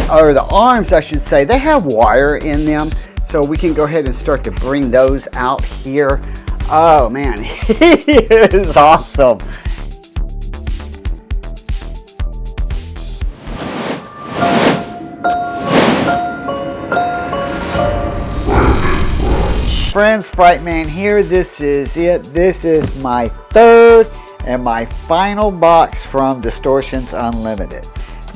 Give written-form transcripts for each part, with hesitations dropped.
or the arms I should say, they have wire in them. So we can go ahead and start to bring those out here. Oh man, he is awesome. Friends, Frightman here. This is it. This is my third and my final box from Distortions Unlimited.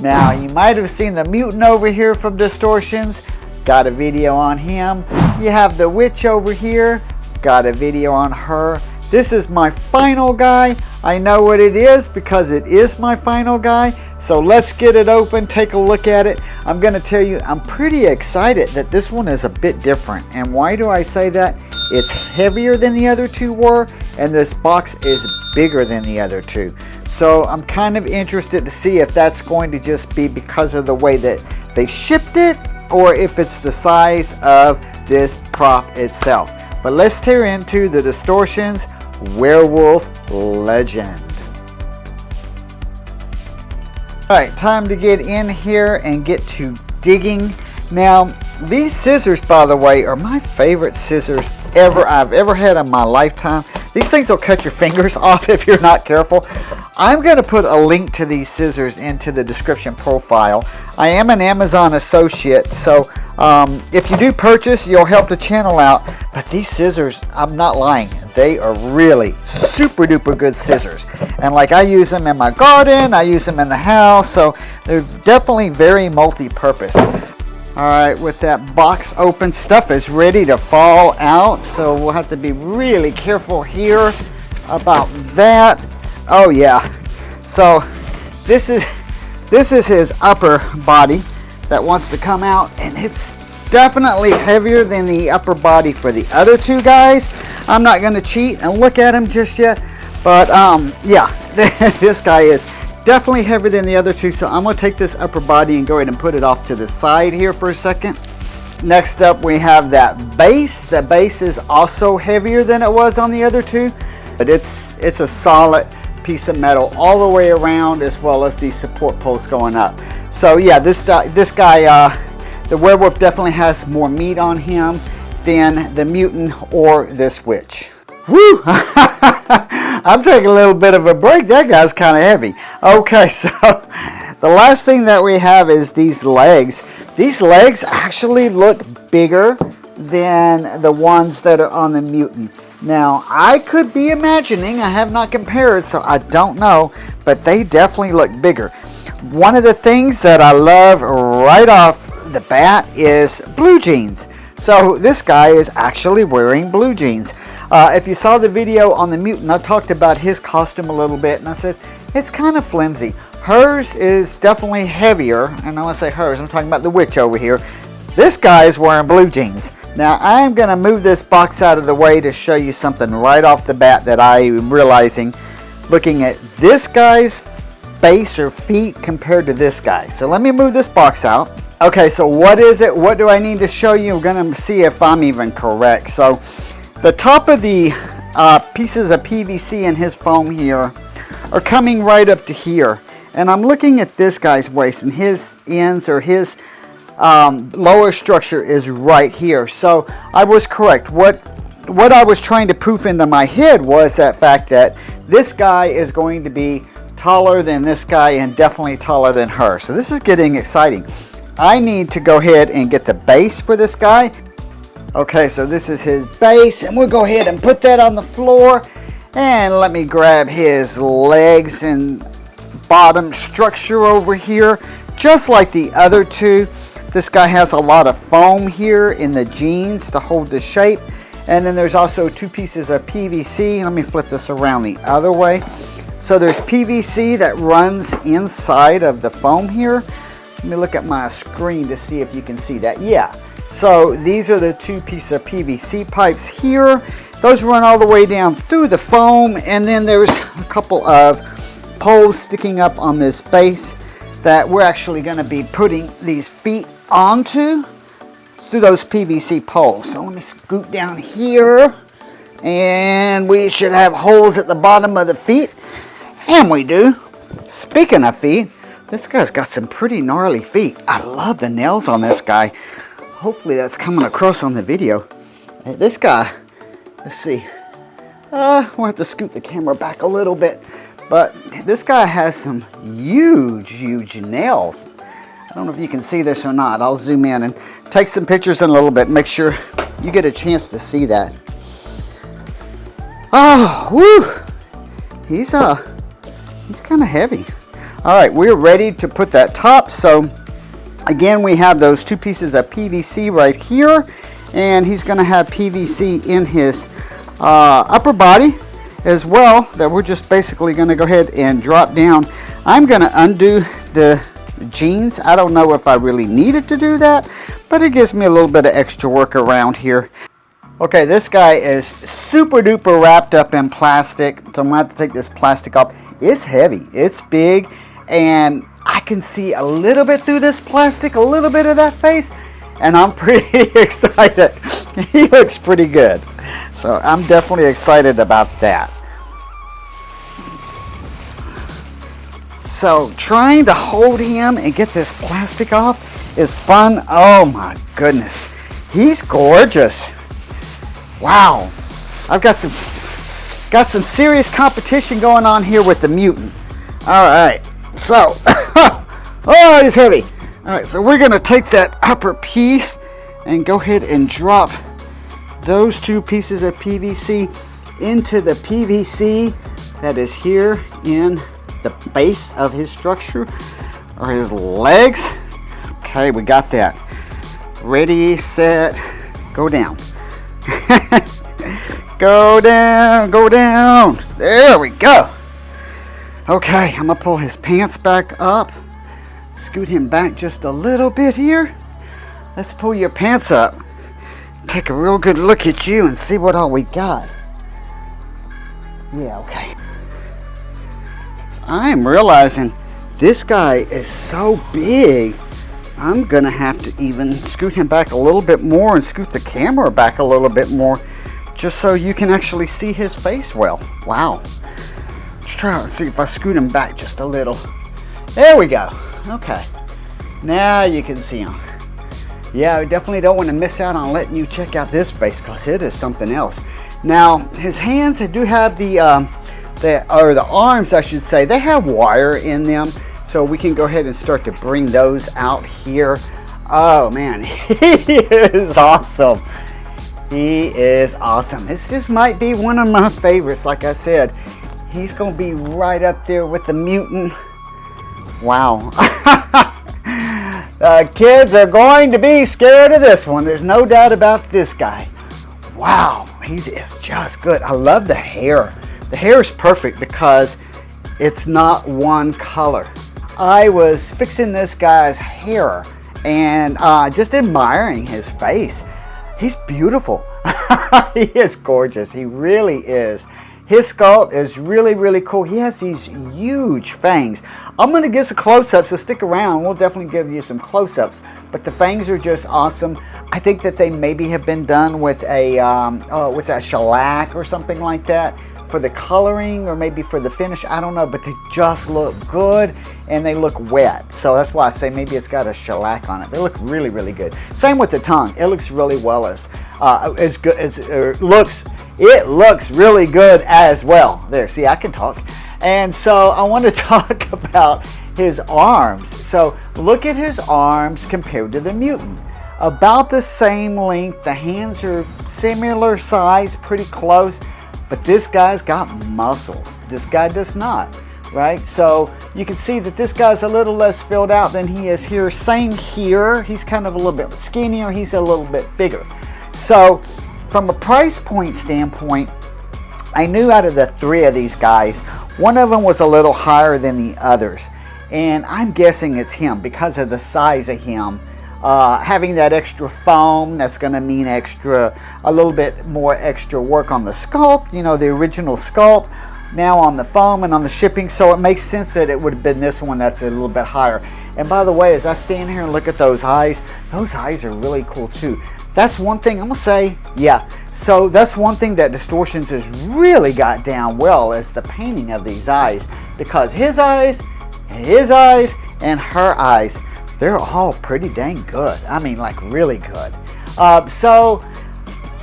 Now, you might have seen the Mutant over here from Distortions. Got a video on him. You have the Witch over here. Got a video on her. This is my final guy. I know what it is because it is my final guy. So let's get it open, take a look at it. I'm going to tell you, I'm pretty excited that this one is a bit different. And why do I say that? It's heavier than the other two were, and this box is bigger than the other two. So I'm kind of interested to see if that's going to just be because of the way that they shipped it, or if it's the size of this prop itself. But let's tear into the Distortions Werewolf Legend. Alright, time to get in here and get to digging. Now, these scissors, by the way, are my favorite scissors I've ever had in my lifetime. These things will cut your fingers off if you're not careful. I'm going to put a link to these scissors into the description profile. I am an Amazon associate, so if you do purchase, you'll help the channel out. But these scissors, I'm not lying, they are really super duper good scissors. And like, I use them in my garden, I use them in the house, so they're definitely very multi-purpose. Alright, with that box open, stuff is ready to fall out, so we'll have to be really careful here about that. Oh yeah, so this is his upper body that wants to come out, and it's definitely heavier than the upper body for the other two guys. I'm not going to cheat and look at him just yet, but yeah, this guy is definitely heavier than the other two, so I'm going to take this upper body and go ahead and put it off to the side here for a second. Next up, we have that base. The base is also heavier than it was on the other two, but it's a solid piece of metal all the way around, as well as these support posts going up. So yeah, this guy, the werewolf definitely has more meat on him than the mutant or this witch. Woo! I'm taking a little bit of a break. That guy's kind of heavy. Okay, so the last thing that we have is these legs. These legs actually look bigger than the ones that are on the mutant. Now, I could be imagining, I have not compared, so I don't know, but they definitely look bigger. One of the things that I love right off the bat is blue jeans. So this guy is actually wearing blue jeans. If you saw the video on the mutant, I talked about his costume a little bit, and I said it's kind of flimsy. Hers is definitely heavier, and I want to say hers, I'm talking about the witch over here. This guy is wearing blue jeans. Now I'm going to move this box out of the way to show you something right off the bat that I'm realizing looking at this guy's base or feet compared to this guy. So let me move this box out. Okay, so what is it? What do I need to show you? We're going to see if I'm even correct. So the top of the pieces of PVC in his foam here are coming right up to here. And I'm looking at this guy's waist, and his ends or his lower structure is right here. So I was correct. What I was trying to proof into my head was that fact that this guy is going to be taller than this guy and definitely taller than her. So this is getting exciting. I need to go ahead and get the base for this guy. Okay, so this is his base, and we'll go ahead and put that on the floor. And let me grab his legs and bottom structure over here. Just like the other two, this guy has a lot of foam here in the jeans to hold the shape. And then there's also two pieces of PVC. Let me flip this around the other way. So there's PVC that runs inside of the foam here. Let me look at my screen to see if you can see that. Yeah. So these are the two pieces of PVC pipes here. Those run all the way down through the foam. And then there's a couple of poles sticking up on this base that we're actually going to be putting these feet onto through those PVC poles. So let me scoot down here, and we should have holes at the bottom of the feet, and we do. Speaking of feet, This guy's got some pretty gnarly feet. I love the nails on this guy. Hopefully that's coming across on the video. Hey, this guy, let's see. We'll have to scoot the camera back a little bit. But this guy has some huge nails. I don't know if you can see this or not. I'll zoom in and take some pictures in a little bit. Make sure you get a chance to see that. Oh, woo! He's kind of heavy. All right, we're ready to put that top. So again, we have those 2 pieces of PVC right here, and he's going to have PVC in his upper body as well, that we're just basically going to go ahead and drop down. I'm going to undo the jeans. I don't know if I really needed to do that, but it gives me a little bit of extra work around here. Okay, this guy is super duper wrapped up in plastic, so I'm going to have to take this plastic off. It's heavy, it's big, and I can see a little bit through this plastic, a little bit of that face, and I'm pretty excited. He looks pretty good. So I'm definitely excited about that. So trying to hold him and get this plastic off is fun. Oh my goodness. He's gorgeous. Wow. I've got some serious competition going on here with the Mutant. All right. So, oh, he's heavy. All right, so we're going to take that upper piece and go ahead and drop those 2 pieces of PVC into the PVC that is here in the base of his structure, or his legs. Okay, we got that. Ready, set, go down. Go down, go down. There we go. Okay, I'm going to pull his pants back up. Scoot him back just a little bit here. Let's pull your pants up. Take a real good look at you and see what all we got. Yeah, okay. So I'm realizing this guy is so big, I'm going to have to even scoot him back a little bit more and scoot the camera back a little bit more just so you can actually see his face well. Wow. Let's try to see if I scoot him back just a little. There we go. Okay. Now you can see him. Yeah, I definitely don't want to miss out on letting you check out this face because it is something else. Now, his hands do have the arms, I should say, they have wire in them. So we can go ahead and start to bring those out here. Oh man, he is awesome. He is awesome. This just might be one of my favorites. Like I said, he's going to be right up there with the Mutant. Wow. Kids are going to be scared of this one. There's no doubt about this guy. Wow, it's just good. I love the hair. The hair is perfect because it's not one color. I was fixing this guy's hair and just admiring his face. He's beautiful. He is gorgeous. He really is. His sculpt is really, really cool. He has these huge fangs. I'm going to get some close-ups, so stick around. We'll definitely give you some close-ups. But the fangs are just awesome. I think that they maybe have been done with a, what's that, shellac or something like that for the coloring or maybe for the finish. I don't know, but they just look good and they look wet. So that's why I say maybe it's got a shellac on it. They look really, really good. Same with the tongue. It looks really well as good as it looks really good as well. There, see, I can talk. And so I want to talk about his arms. So look at his arms compared to the Mutant. About the same length. The hands are similar size, pretty close. But this guy's got muscles. This guy does not, right? So you can see that this guy's a little less filled out than he is here. Same here. He's kind of a little bit skinnier. He's a little bit bigger. So from a price point standpoint, I knew out of the 3 of these guys, one of them was a little higher than the others. And I'm guessing it's him because of the size of him. Having that extra foam, that's going to mean a little bit more extra work on the sculpt, you know, the original sculpt, now on the foam and on the shipping. So it makes sense that it would have been this one that's a little bit higher. And by the way, as I stand here and look at those eyes are really cool too. That's one thing I'm going to say, yeah. So that's one thing that Distortions has really got down well is the painting of these eyes. Because his eyes, and her eyes, they're all pretty dang good. I mean, like really good. So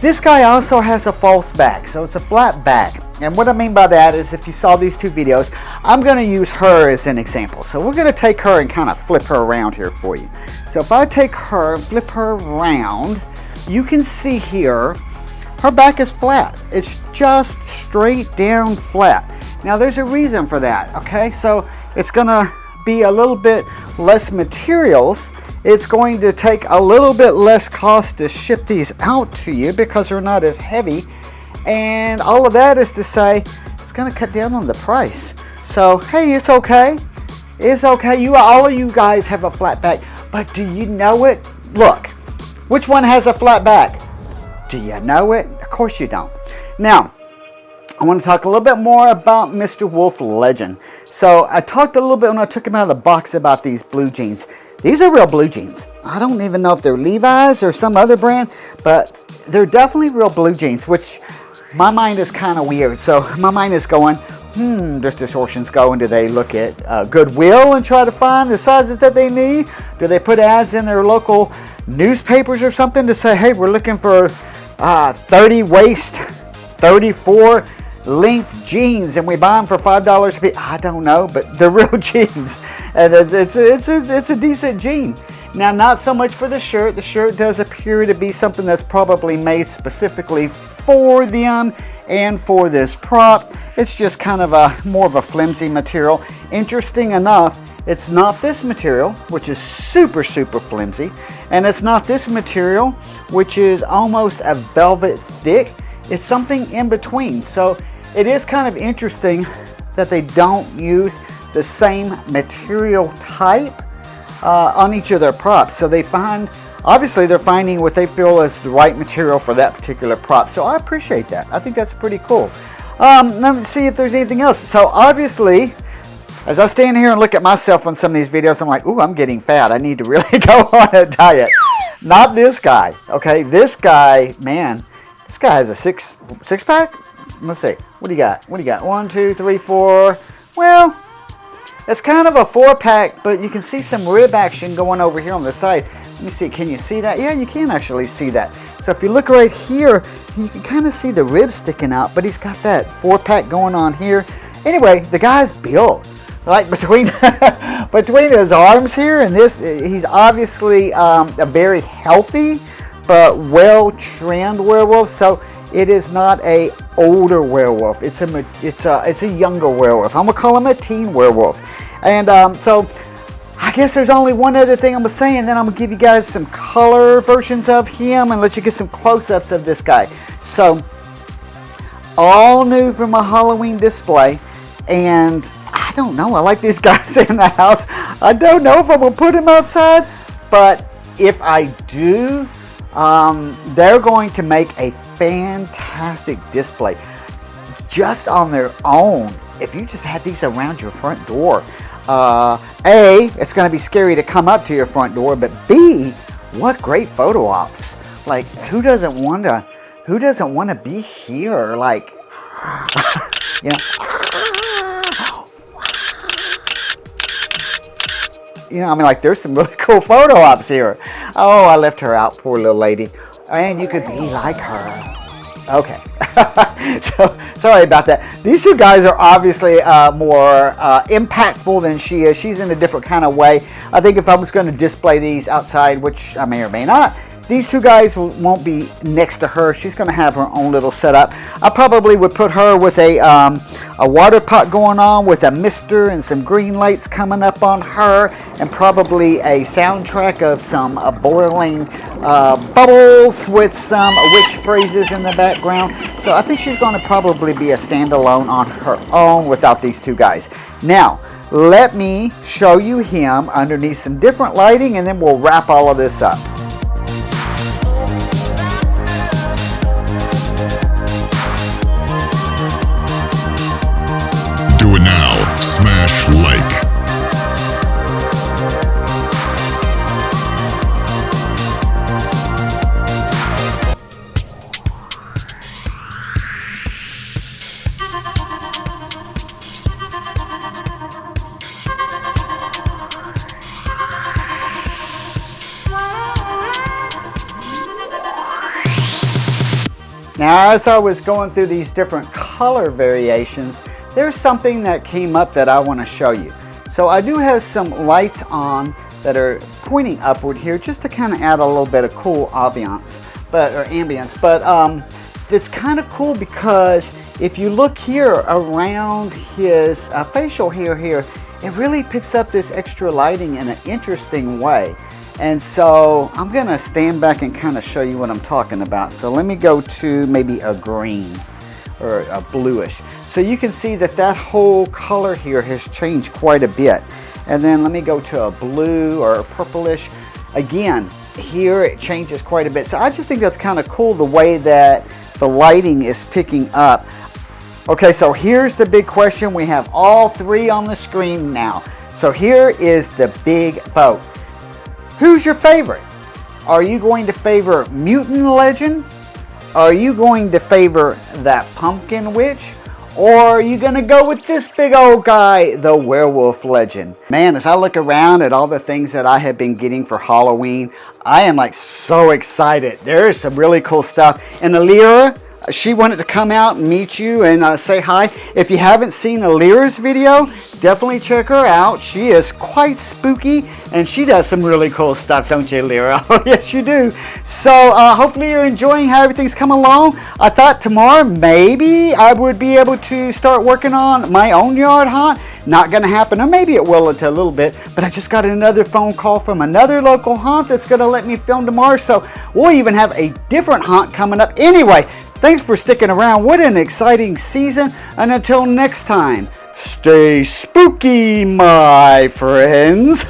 this guy also has a false back, so it's a flat back. And what I mean by that is, if you saw these two videos, I'm going to use her as an example. So we're going to take her and kind of flip her around here for you. So if I take her and flip her around, you can see here, her back is flat. It's just straight down flat. Now there's a reason for that, okay? So it's going to be a little bit less materials. It's going to take a little bit less cost to ship these out to you because they're not as heavy. And all of that is to say, it's going to cut down on the price. So, hey, it's okay. It's okay. All of you guys have a flat back. But do you know it? Look, which one has a flat back? Do you know it? Of course you don't. Now, I want to talk a little bit more about Mr. Wolf Legend. So, I talked a little bit when I took him out of the box about these blue jeans. These are real blue jeans. I don't even know if they're Levi's or some other brand, but they're definitely real blue jeans, which my mind is kind of weird. So my mind is going, does Distortions go and do they look at Goodwill and try to find the sizes that they need? Do they put ads in their local newspapers or something to say, hey, we're looking for 30 waist, 34 length jeans, and we buy them for $5 a piece? I don't know, but they're real jeans, and it's a decent jean. Now, not so much for the shirt. The shirt does appear to be something that's probably made specifically for them and for this prop. It's just kind of more of a flimsy material. Interesting enough, it's not this material, which is super flimsy, and it's not this material, which is almost a velvet thick. It's something in between. So it is kind of interesting that they don't use the same material type on each of their props. So they find, obviously they're finding what they feel is the right material for that particular prop. So I appreciate that. I think that's pretty cool. Let me see if there's anything else. So obviously, as I stand here and look at myself on some of these videos, I'm like, ooh, I'm getting fat. I need to really go on a diet. Not this guy, okay? This guy, man, this guy has a six pack. Let's see. What do you got? What do you got? 1, 2, 3, 4. Well, it's kind of a 4-pack, but you can see some rib action going over here on the side. Let me see. Can you see that? Yeah, you can actually see that. So if you look right here, you can kind of see the ribs sticking out, but he's got that 4-pack going on here. Anyway, the guy's built. Like between his arms here and this, he's obviously a very healthy but well-trained werewolf. So it is not a older werewolf. It's a younger werewolf. I'm gonna call him a teen werewolf. And so I guess there's only one other thing I'm gonna say, and then I'm gonna give you guys some color versions of him and let you get some close-ups of this guy. So all new from a Halloween display, and I don't know. I like these guys in the house. I don't know if I'm gonna put him outside, but if I do, they're going to make a fantastic display just on their own. If you just had these around your front door, A, it's going to be scary to come up to your front door, but B, what great photo ops. Like, who doesn't want to be here? Like, you know. You know, I mean, like, there's some really cool photo ops here. Oh, I left her out, poor little lady. And you could be like her. Okay. So, sorry about that. These two guys are obviously more impactful than she is. She's in a different kind of way. I think if I was going to display these outside, which I may or may not, these two guys won't be next to her. She's going to have her own little setup. I probably would put her with a water pot going on with a mister and some green lights coming up on her, and probably a soundtrack of some boiling bubbles with some witch phrases in the background. So I think she's going to probably be a standalone on her own without these two guys. Now, let me show you him underneath some different lighting, and then we'll wrap all of this up. Do it now. Smash like. Now, as I was going through these different color variations, there's something that came up that I want to show you. So I do have some lights on that are pointing upward here, just to kind of add a little bit of cool ambiance, but it's kind of cool because if you look here around his facial hair here, it really picks up this extra lighting in an interesting way. And so I'm gonna stand back and kind of show you what I'm talking about. So let me go to maybe a green or a bluish. So you can see that that whole color here has changed quite a bit. And then let me go to a blue or a purplish. Again, here it changes quite a bit. So I just think that's kind of cool the way that the lighting is picking up. Okay, so here's the big question. We have all three on the screen now. So here is the big vote. Who's your favorite? Are you going to favor Mutant Legend? Are you going to favor that Pumpkin Witch? Or are you going to go with this big old guy, the Werewolf Legend? Man, as I look around at all the things that I have been getting for Halloween, I am like so excited. There is some really cool stuff. And Alira, she wanted to come out and meet you and say hi. If you haven't seen Alira's video, definitely check her out. She is quite spooky and she does some really cool stuff, don't you, Alira? Oh, yes, you do. So hopefully you're enjoying how everything's come along. I thought tomorrow maybe I would be able to start working on my own yard haunt. Not going to happen, or maybe it will a little bit, but I just got another phone call from another local haunt that's going to let me film tomorrow. So we'll even have a different haunt coming up. Anyway, thanks for sticking around. What an exciting season. And until next time, stay spooky, my friends.